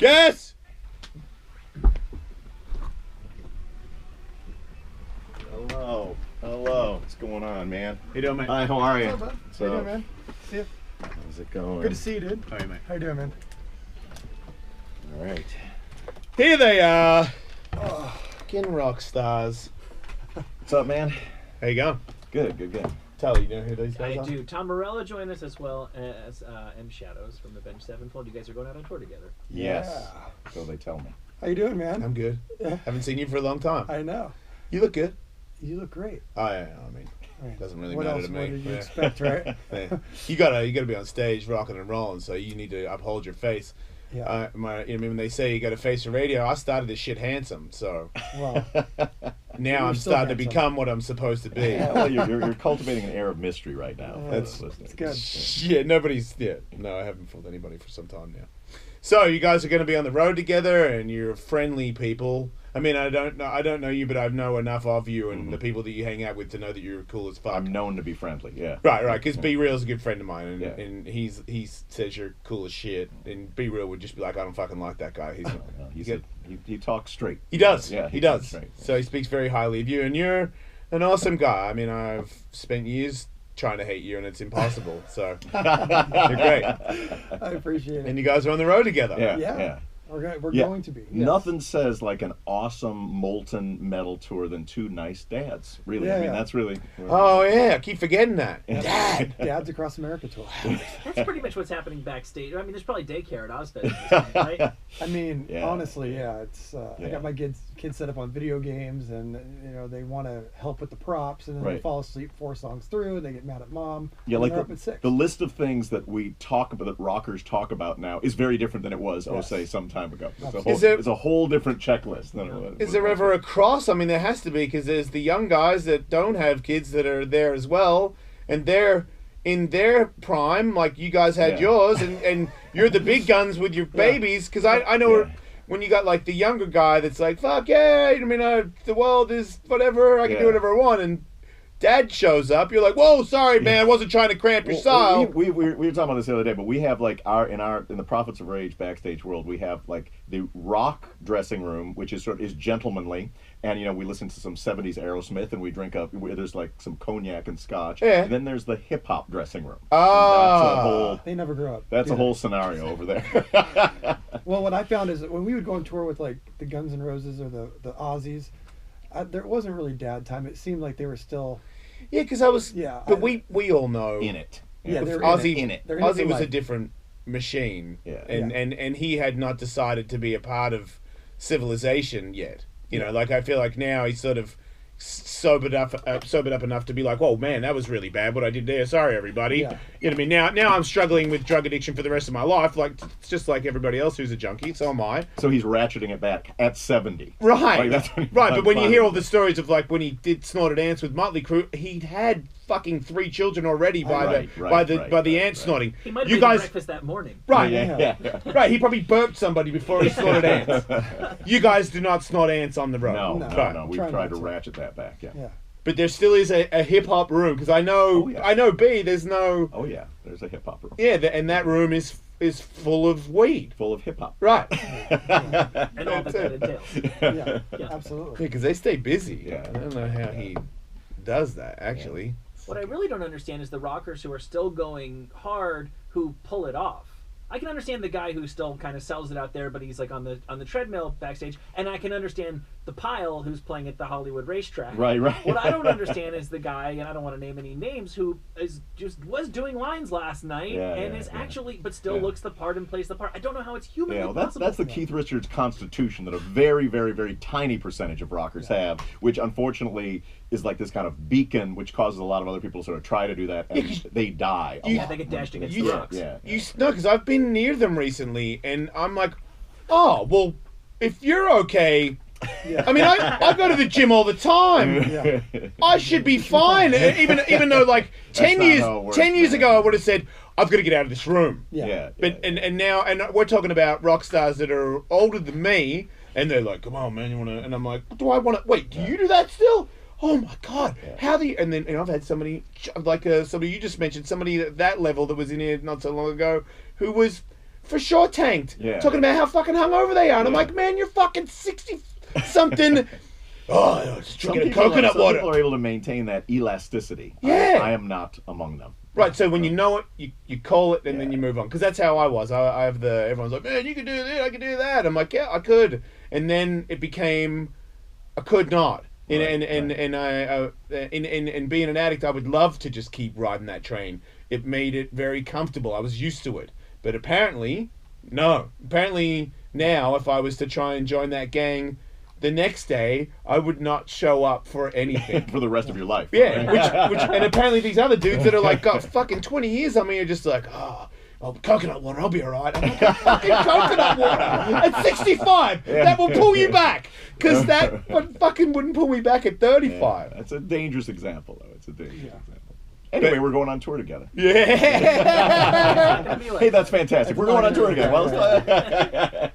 Guess. Hello. Hello. What's going on, man? How you doing, mate? Hi, how are you? What's up, bud? How you doing, man? See ya. How's it going? Good to see you, dude. How are you, mate? How you doing, man? All right. Here they are. Oh, fucking rock stars. What's up, man? How you going? Good, good, good. Tell you know who these guys I are? do. Tom Morello joined us as well as M Shadows from Avenged Sevenfold. You guys are going out on tour together. Yes. Yeah. So they tell me. How you doing, man? I'm good. Yeah. Haven't seen you for a long time. I know. You look good. You look great. Oh, yeah, I mean, Right. doesn't really What matter else to me. would you Yeah. expect, right? Yeah. You gotta be on stage rocking and rolling, so you need to uphold your face. Yeah. You know, when they say you got a face for radio, I started this shit handsome, so Well, now You're I'm still starting to handsome. become what I'm supposed to be. Yeah, well, you're cultivating an air of mystery right now. That's- listening. it's good. Yeah, nobody's. Yeah, no, I haven't fooled anybody for some time now. So you guys are going to be on the road together, and you're friendly people. I mean, I don't know you, but I know enough of you and the people that you hang out with to know that you're cool as fuck. I'm known to be friendly. Yeah. Right. Because Be Real's a good friend of mine, and, Yeah. and he says you're cool as shit, and Be Real would just be like, I don't fucking like that guy. He talks straight. He does. Yeah, he talks does. straight. So he speaks very highly of you, and you're an awesome guy. I mean, I've spent years trying to hate you, and it's impossible. So you're great, I appreciate it. and you guys are on the road together. Yeah. Yeah. Yeah. We're Yeah. going to be. Yes. Nothing says like an awesome molten metal tour than two nice dads. Really, Yeah, I mean yeah. that's really. Oh yeah, I keep forgetting that. Yeah. Dad. Dads Across America tour. That's pretty much what's happening backstage. I mean, there's probably daycare at Ozfest, at this point, right? I mean, Yeah. honestly, yeah. It's I Yeah. got my kids set up on video games, and they want to help with the props, and then they Right. fall asleep 4 songs through, and they get mad at mom. Yeah, and like they're up at 6. the list of things that we talk about, that rockers talk about now, is very different than it was, Yes. say, some time ago. Absolutely. Is It's a whole different checklist than it was. Is there ever a cross? I mean, there has to be, because there's the young guys that don't have kids that are there as well, and they're in their prime, like you guys had Yeah. yours, and you're the big guns with your babies. Because I know Yeah. when you got like the younger guy that's like, fuck yeah, I mean, the world is whatever, I can do Yeah. whatever I want, and dad shows up, you're like, whoa, sorry man, I wasn't trying to cramp your style. We were talking about this the other day, but we have like in the Prophets of Rage backstage world, we have like the rock dressing room, which is is gentlemanly, and we listen to some 70s Aerosmith, and we drink up. There's like some cognac and scotch. Yeah. And then there's the hip hop dressing room. Ah. They never grow up. That's do a they? whole scenario over there. Well, what I found is that when we would go on tour with like the Guns N' Roses or the Ozzies, there wasn't really dad time. It seemed like they were still. Yeah, because I was. Yeah, But we all know in it. Yeah, they're Ozzy in it. They're in it Ozzy for was a life. different machine, Yeah. and he had not decided to be a part of civilization yet. You know, like I feel like now he's sort of sobered up enough to be like, "Whoa, man, that was really bad. What I did there. Sorry, everybody." Yeah. You know what I mean? Now I'm struggling with drug addiction for the rest of my life. Like it's just like everybody else who's a junkie. So am I. So he's ratcheting it back at 70. Right, Like, that's when he right. But when you finally- hear all the stories of like when he did Snorted Ants with Motley Crue, he'd had fucking 3 children already by the ant snorting. He might have You made guys, breakfast that morning. right? Yeah. Right, he probably burped somebody before he snorted ants. You guys do not snort ants on the road. No, Right. no. We've Try tried not to to. ratchet that back. Yeah. Yeah. But there still is a hip hop room because I know Oh, yeah. I know B. There's no Oh yeah. There's a hip hop room. and that room is full of weed. Full of hip hop. Right. And all that entails. Yeah, Yeah. absolutely. Because they stay busy. Yeah. I don't know how he does that actually. What I really don't understand is the rockers who are still going hard who pull it off. I can understand the guy who still kind of sells it out there, but he's like on the treadmill backstage, and I can understand the pile who's playing at the Hollywood racetrack. Right. What I don't understand is the guy, and I don't want to name any names, who was doing lines last night and is actually, but still looks the part and plays the part. I don't know how it's humanly Yeah, well, possible. that's the Keith Richards constitution that a very, very, very tiny percentage of rockers have, which unfortunately is like this kind of beacon, which causes a lot of other people to sort of try to do that, and they die. Yeah, they get dashed against the rocks. Yeah. No, because I've been near them recently, and I'm like, oh well, if you're okay. Yeah. I mean, I go to the gym all the time. Yeah. I should be fine. Even though like 10 not years how it works, 10 years man. ago I would have said I've got to get out of this room. Yeah. But and now we're talking about rock stars that are older than me, and they're like, "Come on, man, you want to?" And I'm like, "Do I want to? Wait, do you do that still? Oh my God, how do you?" And then I've had somebody like somebody you just mentioned, somebody at that level that was in here not so long ago, who was for sure tanked. Yeah. Talking about how fucking hungover they are. And I'm like, man, you're fucking 60-something. Oh, just drinking coconut water. Some people are able to maintain that elasticity. Yeah. I am not among them. Right, so when you know it, you call it, and then you move on. Because that's how I was. I have everyone's like, man, you can do this, I can do that. I'm like, yeah, I could. And then it became, I could not. And being an addict, I would love to just keep riding that train. It made it very comfortable. I was used to it. But apparently, no. Apparently now, if I was to try and join that gang, the next day, I would not show up for anything. For the rest of your life. Yeah, which and apparently these other dudes that are like, got fucking 20 years on me are just like, oh, coconut water, I'll be alright. I'm like, fucking coconut water at 65, that will pull you back. Because that fucking wouldn't pull me back at 35. Yeah, that's a dangerous example, though. It's a dangerous example. Anyway, we're going on tour together. Yeah. Hey, that's fantastic. We're going on tour together. Well,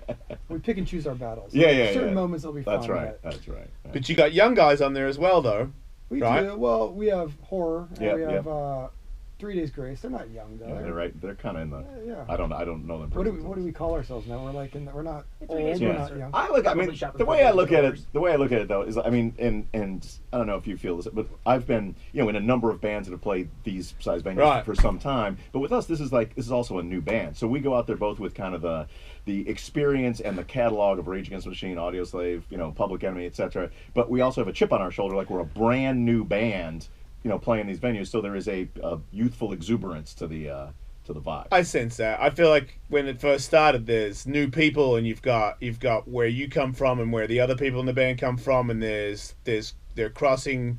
we pick and choose our battles. Yeah. Certain moments will be fun. That's right. That's right. But you got young guys on there as well, though. We right? do. Well, we have horror. And we have 3 Days Grace. They're not young though. Yeah, they're right. They're kind of in the. Yeah. I don't know them. What do we call ourselves now? We're like we're not old. We're not young. I mean, the way I look at it though is, I mean, and I don't know if you feel this, but I've been, in a number of bands that have played these size venues for some time. But with us, this is also a new band. So we go out there both with kind of the experience and the catalog of Rage Against the Machine, Audioslave, Public Enemy, etc. But we also have a chip on our shoulder, like we're a brand new band, playing these venues. So there is a youthful exuberance to the vibe. I sense that. I feel like when it first started, there's new people, and you've got where you come from and where the other people in the band come from, and they're crossing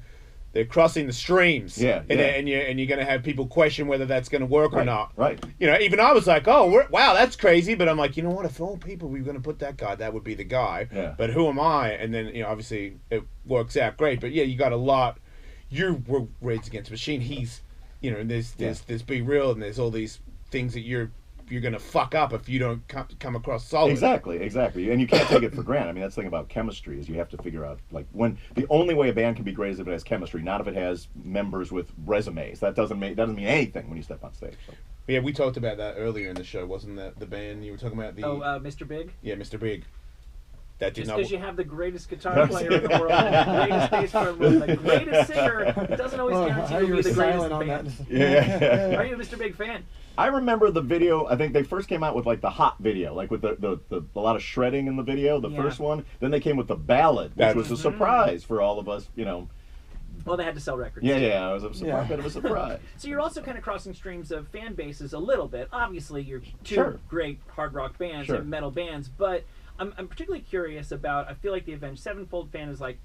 the streams. Yeah. And you're going to have people question whether that's going to work or not. Right. Even I was like, oh, wow, that's crazy. But I'm like, you know what? If all people we were going to put that guy, that would be the guy. Yeah. But who am I? And then, obviously it works out great. But yeah, you got a lot. You were Rage Against the Machine. He's, and there's Be Real, and there's all these things that you're going to fuck up if you don't come across solid. Exactly. And you can't take it for granted. I mean, that's the thing about chemistry is you have to figure out, like, when the only way a band can be great is if it has chemistry, not if it has members with resumes. That doesn't mean anything when you step on stage. So. Yeah, we talked about that earlier in the show, wasn't that the band you were talking about? Mr. Big? Yeah, Mr. Big. That did Just not. because you have the greatest guitar player in the world, and the greatest bass player in the world, the greatest singer, doesn't always guarantee you'll be the greatest band. Yeah. Are you a Mr. Big fan? I remember the video. I think they first came out with like the hot video, like with the a lot of shredding in the video, the first one. Then they came with the ballad, which was a surprise for all of us, Well, they had to sell records. Yeah, it was a bit of a surprise. So you're also kind of crossing streams of fan bases a little bit. Obviously, you're two great hard rock bands and metal bands, but I'm particularly curious about, I feel like the Avenged Sevenfold fan is like,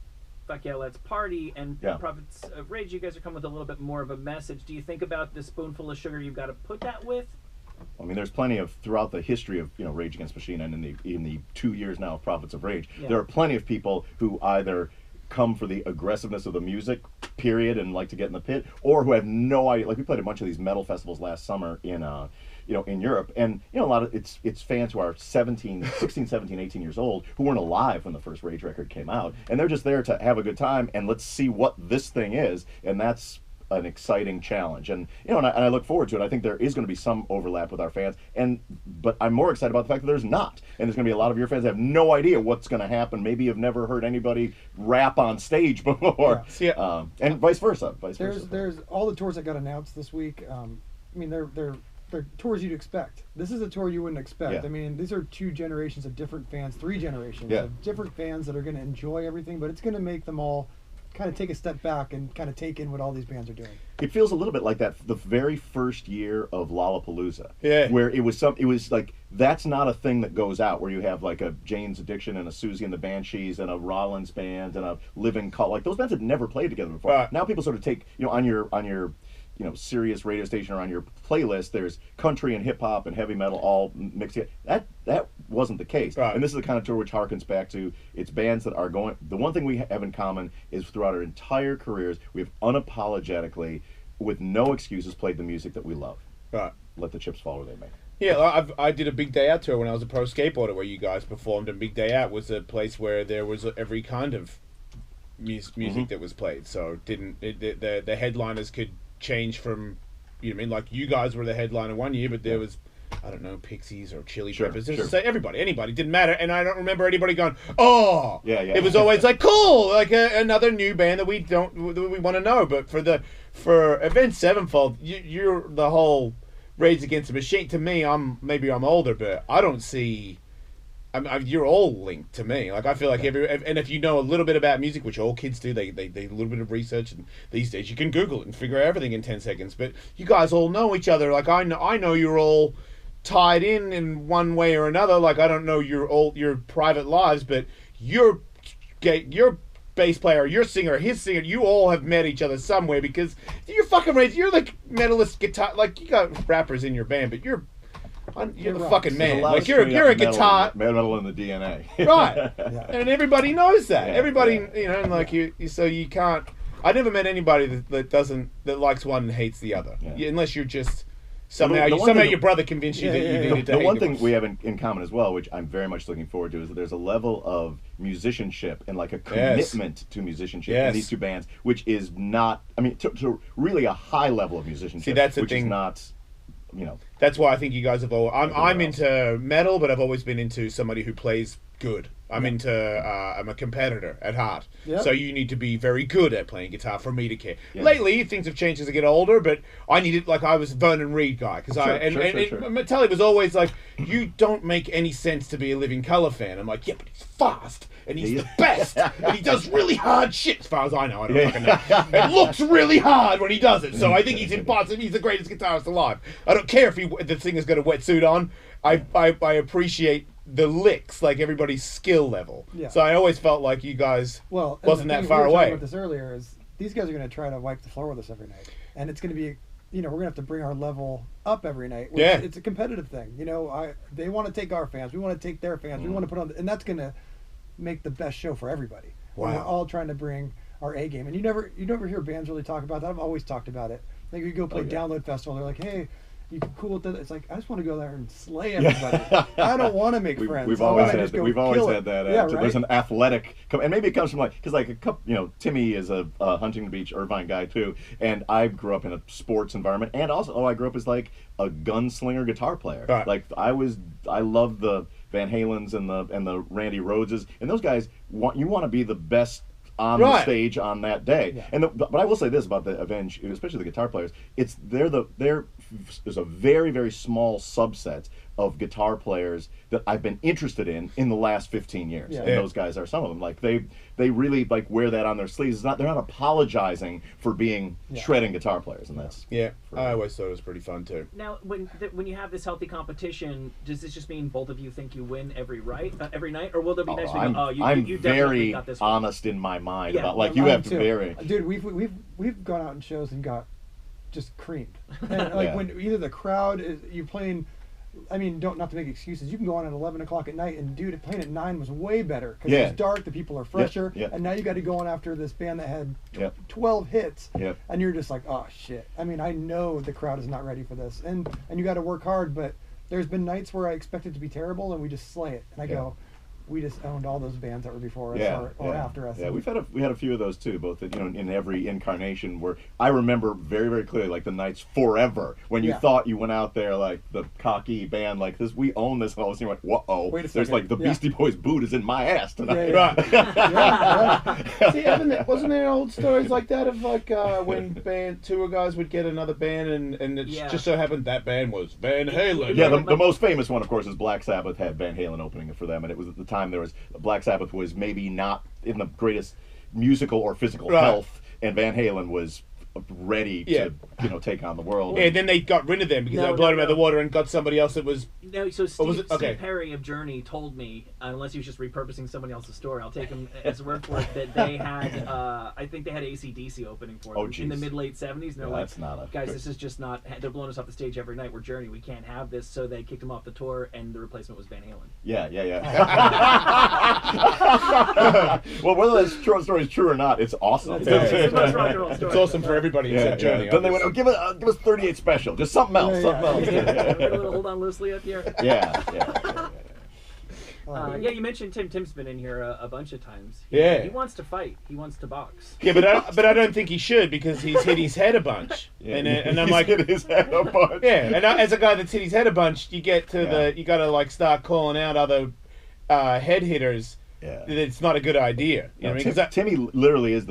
fuck yeah, let's party, and Prophets of Rage, you guys are coming with a little bit more of a message. Do you think about the spoonful of sugar you've got to put that with? I mean, there's plenty of, throughout the history of, Rage Against the Machine and in the 2 years now of Prophets of Rage, there are plenty of people who either come for the aggressiveness of the music, period, and like to get in the pit, or who have no idea. Like, we played a bunch of these metal festivals last summer in Europe, and a lot of it's fans who are 16, 17, 18 years old who weren't alive when the first Rage record came out, and they're just there to have a good time and let's see what this thing is, and that's an exciting challenge, and I look forward to it. I think there is going to be some overlap with our fans, but I'm more excited about the fact that there's not, and there's going to be a lot of your fans that have no idea what's going to happen. Maybe you've never heard anybody rap on stage before, and vice versa. There's all the tours that got announced this week. I mean, they're tours you'd expect. This is a tour you wouldn't expect. Yeah. I mean, these are 2 generations of different fans, 3 generations of different fans that are going to enjoy everything, but it's going to make them all kind of take a step back and kind of take in what all these bands are doing. It feels a little bit like that the very first year of Lollapalooza, where it was like, that's not a thing that goes out, where you have like a Jane's Addiction and a Susie and the Banshees and a Rollins band and a Living Cult. Like, those bands had never played together before. Now people sort of take, on your Sirius radio station or on your playlist, there's country and hip hop and heavy metal all mixed together. That wasn't the case. And this is the kind of tour which harkens back to, it's bands that are going, the one thing we have in common is throughout our entire careers, we have unapologetically, with no excuses, played the music that we love. Let the chips fall where they may. Yeah, I did a Big Day Out tour when I was a pro skateboarder, where you guys performed, and Big Day Out was a place where there was every kind of music that was played. So the headliners could change from, like you guys were the headliner one year, but there was I don't know, Pixies or Chili Sure, Peppers. sure. Just say anybody, didn't matter. And I don't remember anybody going, oh, Yeah. It was always like, cool, like another new band that we want to know. But for Avenged Sevenfold, you're the whole Rage Against the Machine. To me, maybe I'm older, but I don't see. You're all linked to me. Like I feel like and if you know a little bit about music, which all kids do, they a little bit of research, and these days you can Google it and figure out everything in 10 seconds. But you guys all know each other. Like I know you're all tied in one way or another. Like I don't know your private lives, but your bass player, your singer, his singer, you all have met each other somewhere because you're fucking raised. You're like metalist guitar. Like you got rappers in your band, but you're the fucking man. Like you're a guitar metal in the DNA, right? Yeah. And everybody knows that. Yeah, Everybody, yeah. And like so you can't. I never met anybody that likes one and hates the other, unless you're just somehow your brother convinced you that you needed to. The one thing we have in common as well, which I'm very much looking forward to, is that there's a level of musicianship and like a commitment to musicianship in these two bands, which is not. I mean, to really a high level of musicianship. See, that's the which thing. Is not. That's why I think you guys have all. I'm into metal, but I've always been into somebody who plays good. I'm a competitor at heart. Yep. So you need to be very good at playing guitar for me to care. Yeah. Lately, things have changed as I get older, but I needed, like, I was a Vernon Reid guy. Because Metallica was always like, you don't make any sense to be a Living Colour fan. I'm like, yeah, but he's fast. And he's the best. And he does really hard shit, as far as I know. I don't fucking know. It looks really hard when he does it. So I think he's impossible. He's the greatest guitarist alive. I don't care if the singer's got a wetsuit on. I appreciate the licks, like everybody's skill level. Yeah. So I always felt like you guys wasn't that far away. We were talking about this earlier. Is these guys are going to try to wipe the floor with us every night, and it's going to be, we're going to have to bring our level up every night. It's a competitive thing. They want to take our fans, we want to take their fans, we want to put on, and that's going to make the best show for everybody. Wow. We're all trying to bring our A game, and you never hear bands really talk about that. I've always talked about it. Like you go play Download Festival, they're like, hey, you cool with that? It's like, I just want to go there and slay everybody. I don't want to make friends. We've always had that. Yeah, right? There's an athletic, and maybe it comes from because a couple, Timmy is a Huntington Beach, Irvine guy too, and I grew up in a sports environment, and also I grew up as like a gunslinger guitar player. Right. Like I loved the Van Halens and the Randy Rhodeses, and those guys want to be the best on the stage on that day. Yeah. But I will say this about the Avenged, especially the guitar players, there's a very, very small subset of guitar players that I've been interested in the last 15 years. And those guys are some of them. Like they really like wear that on their sleeves. They're not apologizing for being shredding guitar players, and that's I always thought it was pretty fun too. Now, when you have this healthy competition, does this just mean both of you think you win every night, or will there be nights where you definitely got this one? I'm very honest in my mind about like you have to vary. Dude, we've gone out in shows and got just creamed. And like when either the crowd is you're playing. I mean, not to make excuses. You can go on at 11 o'clock at night, and dude, playing at 9 was way better because it was dark. The people are fresher, and now you got to go on after this band that had 12 hits, and you're just like, oh shit. I mean, I know the crowd is not ready for this, and you got to work hard. But there's been nights where I expect it to be terrible, and we just slay it, and I go, we just owned all those bands that were before us or after us. Yeah, we had a few of those too, both in every incarnation. Where I remember very, very clearly, like the nights forever when you thought you went out there like the cocky band like this. We own this, and all of a sudden you're like, whoa! There's like the Beastie Boys boot is in my ass tonight. See, wasn't there old stories like that of like when tour guys would get another band and it just so happened that band was Van Halen. Yeah, the most famous one, of course, is Black Sabbath had Van Halen opening it for them, and it was at the time there was Black Sabbath was maybe not in the greatest musical or physical health, and Van Halen was ready to take on the world. Yeah, and then they got rid of them because they blown them out of the water and got somebody else that was. No, so Steve Perry of Journey told me, unless he was just repurposing somebody else's story, I'll take him as a word for it, that they had, I think they had AC/DC opening for them in the mid-late 70s. And they're like, guys, this is just not, they're blowing us off the stage every night. We're Journey. We can't have this. So they kicked him off the tour, and the replacement was Van Halen. Yeah. Well, whether that story is true or not, it's awesome. It's the most rock and roll story. It's awesome for everybody except Journey. Then they went, give us 38 special, just something else. A little hold on loosely up here. Yeah. Yeah, you mentioned Tim. Tim's been in here a bunch of times. Yeah. He wants to fight. He wants to box. Yeah, but I don't think he should because he's hit his head a bunch. Yeah, And I'm he's like, hit his head a bunch. yeah. And as a guy that's hit his head a bunch, you get to you got to like start calling out other head hitters. Yeah. It's not a good idea. You know what I mean? 'Cause Timmy literally is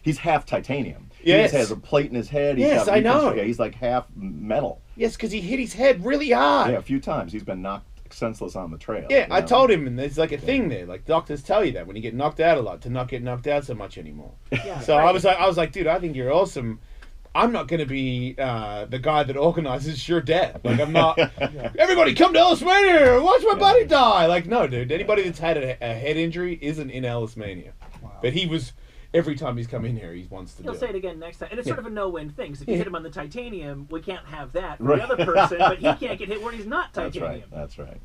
he's half titanium. Yes. He just has a plate in his head. Yes, I know. Yeah, he's like half metal. Yes, because he hit his head really hard. Yeah, a few times he's been knocked senseless on the trail. Yeah, you I know? told him, and there's like a thing there. Like doctors tell you that when you get knocked out a lot, to not get knocked out so much anymore. Yeah, So right. I was like, dude, I think you're awesome. I'm not going to be the guy that organizes your death. Like, I'm not. Everybody come to Ellis Mania. Watch my buddy die. Like, no, dude. Anybody that's had a head injury isn't in Ellis Mania. Wow. But he was. Every time he's come in here, he wants to He'll do say it. it again next time. And it's sort of a no-win thing. Because if you Yeah. hit him on the titanium, we can't have that for Right. the other person, but he can't get hit where he's not That's titanium. right. That's right.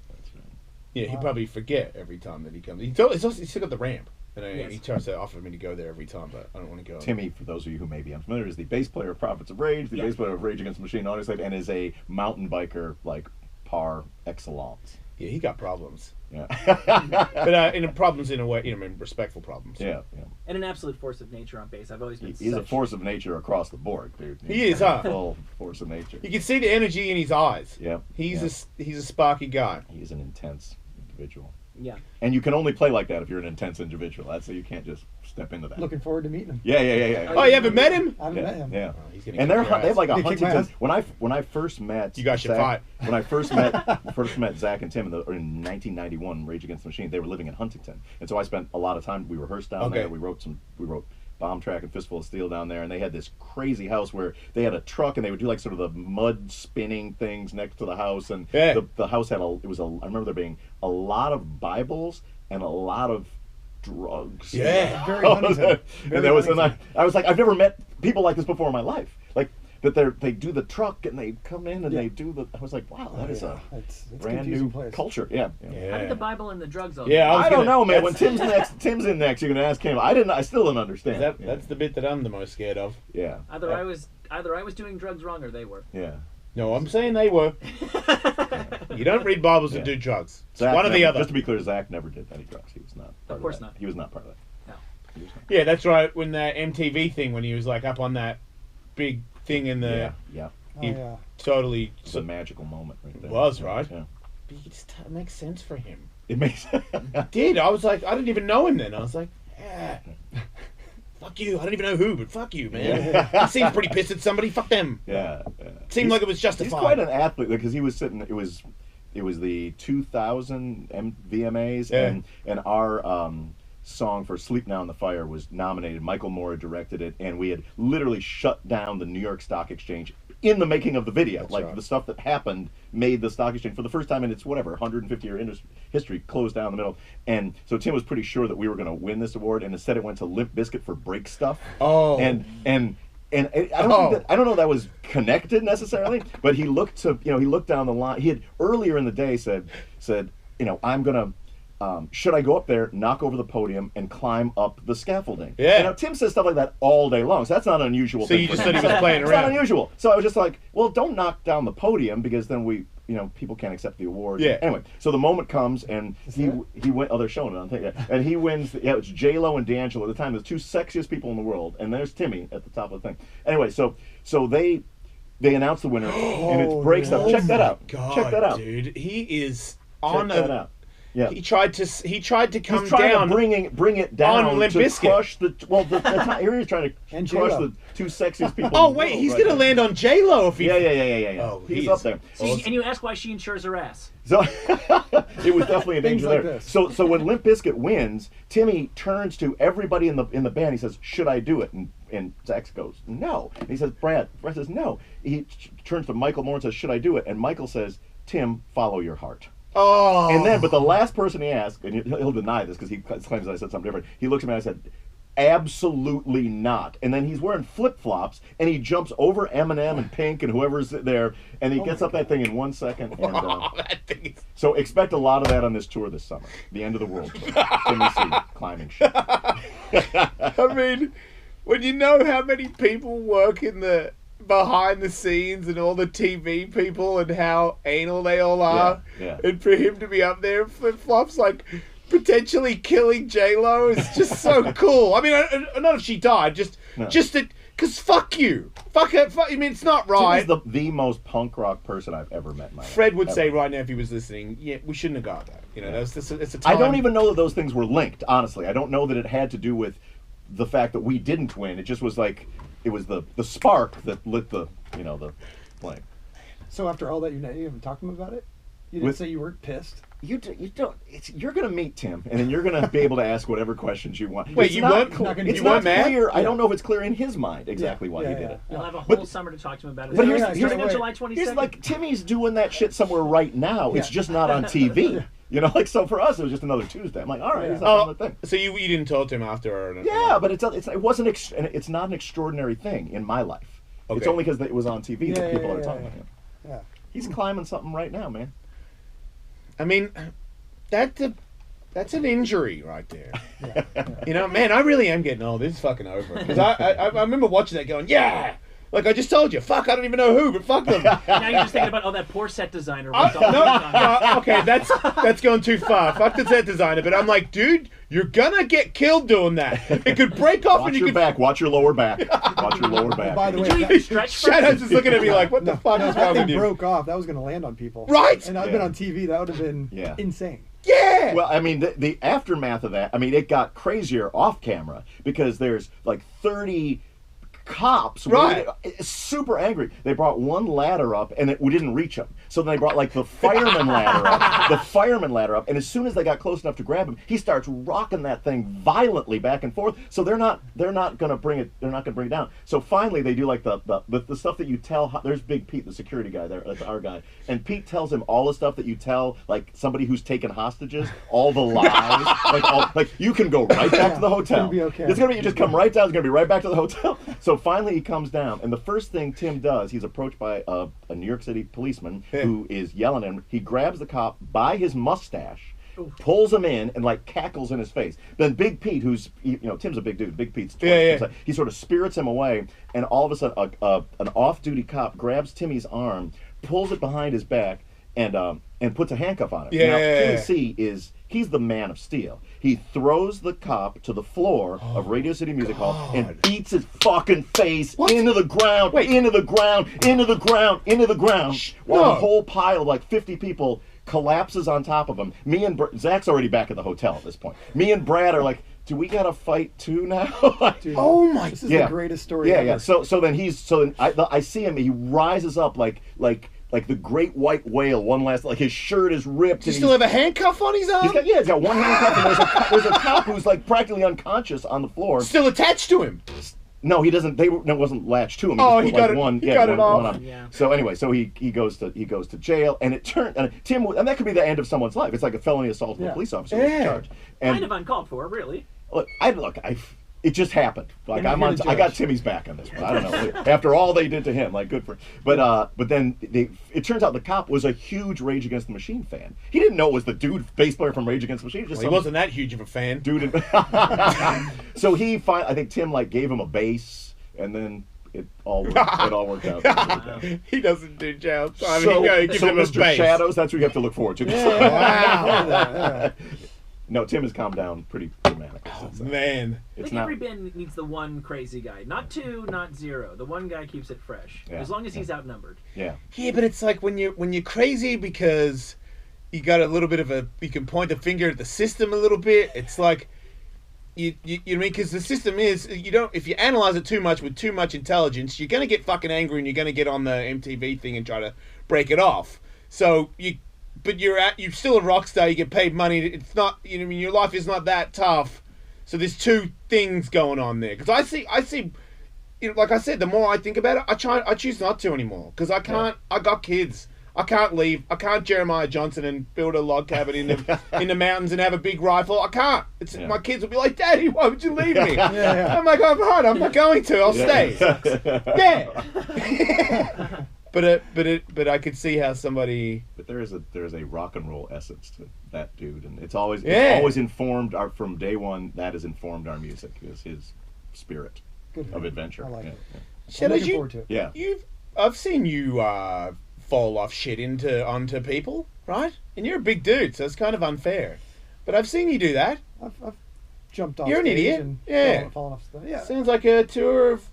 Yeah, he'd probably forget every time that he comes. He's still got the ramp. And Yes. he tries to offer me to go there every time, but I don't want to go. Timmy, for those of you who may be unfamiliar, is the bass player of Prophets of Rage, the Yeah. bass player of Rage Against the Machine, honestly, and is a mountain biker like par excellence. Yeah, he got problems. Yeah. But problems in a way, I mean, respectful problems. Yeah. And an absolute force of nature on bass. I've always been He's a such- force of nature across the board, dude. He is, huh? Full force of nature. You can see the energy in his eyes. Yeah. He's a sparky guy. He's an intense individual. Yeah. And you can only play like that if you're an intense individual. That's so you can't just step into that. Looking forward to meeting him. Yeah. Oh, you haven't met him? I haven't met him. Yeah. Oh, he's gonna And kick your they have like a He kicked my Huntington. ass. When I first met You guys should Zach, fight. When I first met Zach and Tim in 1991, Rage Against the Machine, they were living in Huntington, and so I spent a lot of time. We rehearsed down Okay. there. We wrote Bomb Track and Fistful of Steel down there, and they had this crazy house where they had a truck and they would do like sort of the mud spinning things next to the house, and Yeah. the house had I remember there being a lot of Bibles and a lot of drugs. Yeah. Very Huntington. And there was, and I was like, I've never met people like this before in my life. Like that they do the truck and they come in and Yeah. they do the. I was like, wow, that is a It's brand confusing new place. culture. Yeah. How did the Bible and the drugs all Yeah, I don't gonna- know, man. When that's- Tim's in next, you're gonna ask him. I still don't understand. That's the bit that I'm the most scared of. Yeah. Either I was doing drugs wrong or they were. Yeah. No, I'm saying they were. You don't read Bibles and Yeah. do drugs. It's Zach one or the never- other. Just to be clear, Zach never did any drugs. He was not. Part Of course that. not. He was not part of that. No. He was not. Yeah, that's right. When that MTV thing, when he was like up on that big thing in the Yeah. Oh, he yeah. totally It's a magical moment right there. was, right? Yeah. It makes sense for him. It makes. It did. I was like, I didn't even know him then. I was like, yeah. Fuck you. I don't even know who, but fuck you, man. He seems pretty pissed at somebody. Fuck them. Yeah. Seemed like it was justified. He's quite an athlete because he was sitting. It was the 2000 VMAs, Yeah. and our song for "Sleep Now in the Fire" was nominated. Michael Moore directed it, and we had literally shut down the New York Stock Exchange in the making of the video. That's like right. the stuff that happened made the stock exchange for the first time in its 150-year history closed down in the middle. And so Tim was pretty sure that we were going to win this award, and instead it went to Limp Bizkit for "Break Stuff." Oh. And I don't know if that was connected necessarily, but he looked down the line. He had earlier in the day said, I'm gonna. Should I go up there, knock over the podium, and climb up the scaffolding? Yeah. You know, Tim says stuff like that all day long, so that's not an unusual So thing. you for just him. thought he was playing It's around. not unusual. So I was just like, well, don't knock down the podium because then people can't accept the award. Yeah. Anyway, so the moment comes and he went. Oh, they're showing it on tape. Yeah. And he wins. Yeah, it's J-Lo and D'Angelo at the time. The two sexiest people in the world, and there's Timmy at the top of the thing. Anyway, so they announced the winner, and it's Break Stuff. Check that out. God, Check that out. dude. He is Check on that out. Yeah. He tried to come He's trying down. to bring it down on Limp to Bizkit. crush here he's trying to And crush J-Lo. the two sexiest people. Oh in the wait, world he's right gonna now. land on J Lo if he. Yeah. Oh, he's he up is- there. And you ask why she insures her ass. So it was definitely a Things danger like there. this. So when Limp Bizkit wins, Timmy turns to everybody in the band. He says, "Should I do it?" And Zach goes, "No." And he says, Brad says, "No." He turns to Michael Moore and says, "Should I do it?" And Michael says, "Tim, follow your heart." Oh. And then, but the last person he asked, and he'll deny this because he claims that I said something different. He looks at me and I said, "Absolutely not." And then he's wearing flip flops and he jumps over Eminem and Pink and whoever's there, and he gets up that thing in 1 second. And that thing is. so expect a lot of that on this tour this summer, the end of the world tour. Timmy C climbing shit. I mean, when you know how many people work in the behind the scenes and all the TV people and how anal they all are. Yeah. And for him to be up there in flip-flops, like, potentially killing J-Lo is just so cool. I mean, not if she died, just that, because fuck you. Fuck her. I mean, it's not right. Tim is the most punk rock person I've ever met in my life. Fred would ever. say right now if he was listening, yeah, we shouldn't have got that. You know, it's a time. I don't even know that those things were linked, honestly. I don't know that it had to do with the fact that we didn't win. It just was like, it was the spark that lit the flame. So after all that, you haven't talked to him about it? You didn't say you weren't pissed? You don't. You're going to meet Tim, and then you're going to be able to ask whatever questions you want. Wait, it's you not, weren't It's you not weren't mad? clear. I don't know if it's clear in his mind exactly why he did it. We'll have a whole summer to talk to him about it. But here's starting on July 22nd. Here's like, Timmy's doing that shit somewhere right now. It's just not on TV. Yeah. You know, like, so for us, it was just another Tuesday. I'm like, all right, it's another thing. So you didn't talk to him after? Or Yeah, but it's not an extraordinary thing in my life. Okay. It's only because it was on TV that people are talking about him. Yeah. He's climbing something right now, man. I mean, that's an injury right there. Yeah. You know, man, I really am getting old. This is fucking over. Because I remember watching that going, yeah! Like I just told you, fuck, I don't even know who, but fuck them. Now you're just thinking about, that poor set designer. Okay, that's going too far. Fuck the set designer, but I'm like, dude, you're gonna get killed doing that. It could break off and you could... back, watch your lower back. Watch your lower back. By the way, Did you even stretch first? Shadow's just looking at me like, what the fuck is that wrong thing with you? broke off. That was going to land on people. Right? And I've been on TV. That would have been insane. Yeah! Well, I mean, the aftermath of that, I mean, it got crazier off camera because there's like 30 cops, right? Super angry. They brought one ladder up, and we didn't reach him. So then they brought like the fireman ladder up. The fireman ladder up, and as soon as they got close enough to grab him, he starts rocking that thing violently back and forth. So they're not gonna bring it. They're not gonna bring it down. So finally, they do like the stuff that you tell. There's Big Pete, the security guy there. That's our guy, and Pete tells him all the stuff that you tell like somebody who's taken hostages, all the lies. like you can go right back to the hotel. It's gonna be okay. It's gonna be, you just come right down. It's gonna be right back to the hotel. So finally he comes down, and the first thing Tim does, he's approached by a New York City policeman who is yelling at him. He grabs the cop by his mustache, pulls him in, and like cackles in his face. Then Big Pete, who's, Tim's a big dude. Big Pete's twice. He sort of spirits him away, and all of a sudden an off-duty cop grabs Timmy's arm, pulls it behind his back, and puts a handcuff on him. Now, Timmy C he's the man of steel. He throws the cop to the floor of Radio City Music Hall and beats his fucking face into the ground, into the ground, into the ground, into the ground, while the whole pile of like 50 people collapses on top of him. Me and Zach's already back at the hotel at this point. Me and Brad are like, do we gotta fight too now? Dude, oh my! This is the greatest story ever. Yeah. So then I see him. He rises up like the great white whale. One last, like his shirt is ripped. Does he still have a handcuff on his arm? He's got one handcuff, and there's a cop who's like practically unconscious on the floor. Still attached to him. No, he doesn't. It wasn't latched to him. He got it off. Yeah. So anyway, so he goes to jail, and Tim, and that could be the end of someone's life. It's like a felony assault of a police officer was charged. And kind of uncalled for, really. It just happened. Like I got Timmy's back on this one. I don't know. After all they did to him, like good for. But then it turns out the cop was a huge Rage Against the Machine fan. He didn't know it was the dude bass player from Rage Against the Machine. He wasn't that huge of a fan, dude. So I think Tim like gave him a bass, and then it all worked out. He doesn't do jail time. So him Mr. a bass. Shadows, that's what you have to look forward to. Wow. No, Tim has calmed down pretty dramatically. Man. I think every band needs the one crazy guy. Not two, not zero. The one guy keeps it fresh. As long as he's outnumbered. Yeah. Yeah, but it's like when you're crazy because you got a little bit of you can point the finger at the system a little bit. It's like, you know what I mean? Because the system is, if you analyze it too much with too much intelligence, you're going to get fucking angry and you're going to get on the MTV thing and try to break it off. So But you're still a rock star. You get paid money. It's not, your life is not that tough. So there's two things going on there. Because I see, like I said, the more I think about it, I choose not to anymore. Because I can't. I got kids. I can't leave. I can't Jeremiah Johnson and build a log cabin in the mountains and have a big rifle. I can't. My kids will be like, Daddy, why would you leave me? I'm like, I'm fine. I'm not going to. I'll stay. Yeah. But I could see how somebody. But there is a rock and roll essence to that dude, and it's always informed from day one. That has informed our music. Is his spirit of adventure. I like it. I'm looking forward to it. Yeah. I've seen you fall off shit onto people, right? And you're a big dude, so it's kind of unfair. But I've seen you do that. I've jumped off. You're an stage idiot. And Yeah. fallen off stuff. Yeah. Sounds like a tour of,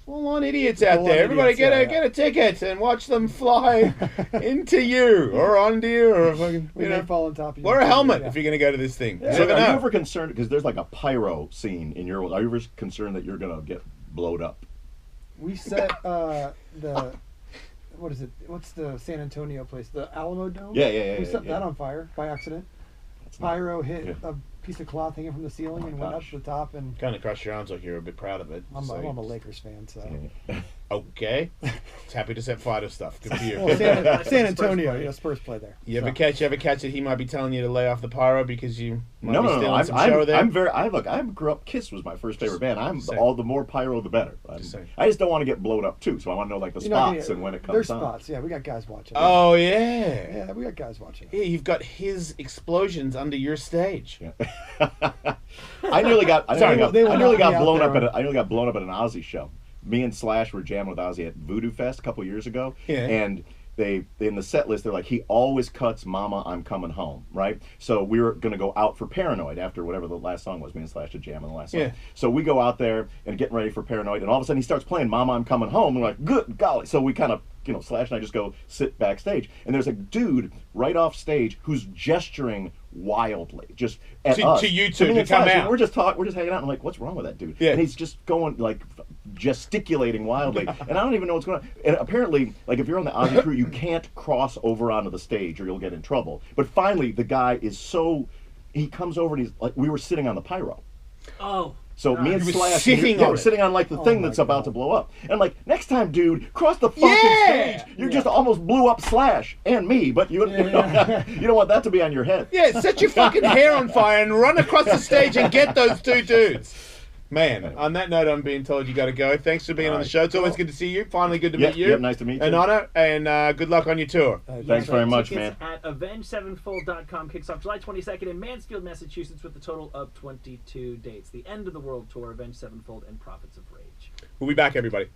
full-on idiots out there. Everybody get a ticket and watch them fly into you or onto you or fucking, We may fall on top of you. wear a helmet Yeah. if you're going to go to this thing. Yeah. You So never are you know. ever concerned, because there's like a pyro scene in your world, are you ever concerned that you're going to get blowed up? We set what is it? What's the San Antonio place? The Alamo Dome? Yeah. We set that on fire by accident. Pyro hit Yeah. a piece of cloth hanging from the ceiling and went up gosh. to the top. And Kind of crossed your arms like you're a bit proud of it. I'm a Lakers fan, so. Okay. It's happy to set fire to stuff. Good for you. Well, San Spurs Antonio, play. Spurs play there. You ever So. catch that he might be telling you to lay off the pyro because you might No, be no, no. stealing some show there? I grew up. Kiss was my first favorite band. saying. All the more pyro, the better. saying. I just don't want to get blowed up too. So I want to know like the You're not spots gonna- and when it There's comes on. spots, yeah. We got guys watching. Oh, yeah. Yeah, we got guys watching. Yeah, you've got his explosions under your stage. Yeah. I nearly got They will not be out blown there up at an Ozzy show. Me and Slash were jamming with Ozzy at Voodoo Fest a couple years ago, Yeah. and they in the set list they're like, he always cuts "Mama, I'm Coming Home," right? So we were gonna go out for Paranoid after whatever the last song was. Me and Slash did jam on the last song. Yeah. So we go out there and getting ready for Paranoid, and all of a sudden he starts playing "Mama, I'm Coming Home." And we're like, good golly! So we kind of, Slash and I just go sit backstage, and there's a dude right off stage who's gesturing wildly, just at To- us. to you two me to and come Slash, out. We're just hanging out. And I'm like, what's wrong with that dude? Yeah. And he's just going like gesticulating wildly, and I don't even know what's going on. And apparently, like if you're on the Ozzy crew, you can't cross over onto the stage or you'll get in trouble. But finally, the guy is he comes over and he's like, we were sitting on the pyro. Oh. So me and You were Slash, sitting yeah, on we're it. sitting on like the thing my that's about God. to blow up. And I'm like, next time, dude, cross the fucking Yeah! stage. You just almost blew up Slash and me, but you don't want that to be on your head. Yeah, set your fucking hair on fire and run across the stage and get those two dudes. Man, on that note, I'm being told you got to go. Thanks for being on the Alright. show. It's always good to see you. Finally good to Yep, meet you. yep, nice to meet An you. honor, and good luck on your tour. Thanks very much, Tickets man. at Avenged7fold.com kicks off July 22nd in Mansfield, Massachusetts, with a total of 22 dates. The End of the World Tour, Avenged Sevenfold, and Prophets of Rage. We'll be back, everybody.